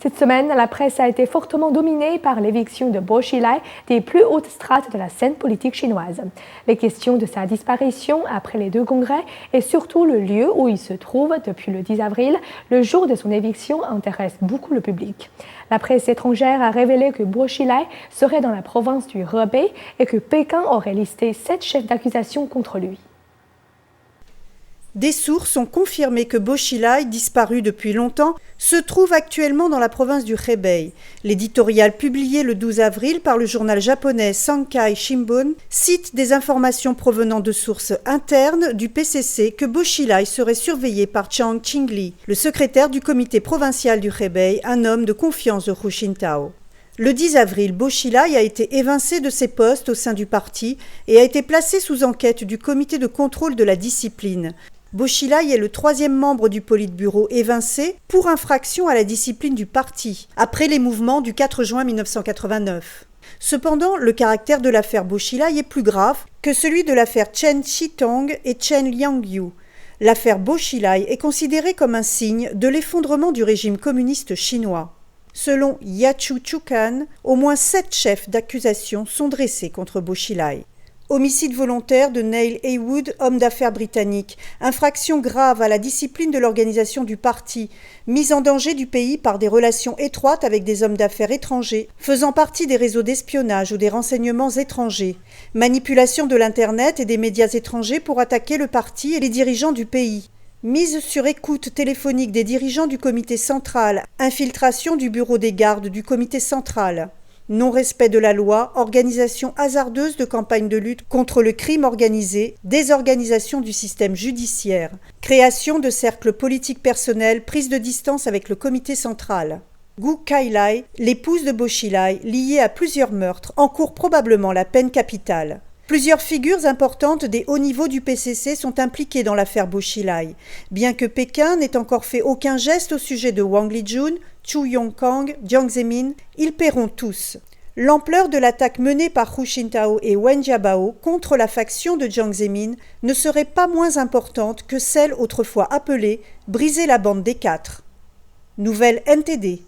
Cette semaine, la presse a été fortement dominée par l'éviction de Bo Xilai des plus hautes strates de la scène politique chinoise. Les questions de sa disparition après les deux congrès et surtout le lieu où il se trouve depuis le 10 avril, le jour de son éviction, intéressent beaucoup le public. La presse étrangère a révélé que Bo Xilai serait dans la province du Hebei et que Pékin aurait listé 7 chefs d'accusation contre lui. Des sources ont confirmé que Bo Xilai, disparu depuis longtemps, se trouve actuellement dans la province du Hebei. L'éditorial publié le 12 avril par le journal japonais Sankei Shimbun cite des informations provenant de sources internes du PCC que Bo Xilai serait surveillé par Zhang Qingli, le secrétaire du comité provincial du Hebei, un homme de confiance de Hu Jintao. Le 10 avril, Bo Xilai a été évincé de ses postes au sein du parti et a été placé sous enquête du comité de contrôle de la discipline. Bo Xilai est le 3e membre du Politburo évincé pour infraction à la discipline du parti, après les mouvements du 4 juin 1989. Cependant, le caractère de l'affaire Bo Xilai est plus grave que celui de l'affaire Chen Shitong et Chen Liangyu. L'affaire Bo Xilai est considérée comme un signe de l'effondrement du régime communiste chinois. Selon Yachu Chukan, au moins 7 chefs d'accusation sont dressés contre Bo Xilai. Homicide volontaire de Neil Heywood, homme d'affaires britannique, infraction grave à la discipline de l'organisation du parti, mise en danger du pays par des relations étroites avec des hommes d'affaires étrangers, faisant partie des réseaux d'espionnage ou des renseignements étrangers, manipulation de l'Internet et des médias étrangers pour attaquer le parti et les dirigeants du pays. Mise sur écoute téléphonique des dirigeants du comité central, infiltration du bureau des gardes du comité central. Non-respect de la loi, organisation hasardeuse de campagne de lutte contre le crime organisé, désorganisation du système judiciaire, création de cercles politiques personnels, prise de distance avec le comité central. Gu Kailai, l'épouse de Bo Xilai, liée à plusieurs meurtres, encourt probablement la peine capitale. Plusieurs figures importantes des hauts niveaux du PCC sont impliquées dans l'affaire Bo Xilai. Bien que Pékin n'ait encore fait aucun geste au sujet de Wang Lijun, Chu Yongkang, Jiang Zemin, ils paieront tous. L'ampleur de l'attaque menée par Hu Jintao et Wen Jiabao contre la faction de Jiang Zemin ne serait pas moins importante que celle autrefois appelée « briser la bande des 4 ». Nouvelle NTD.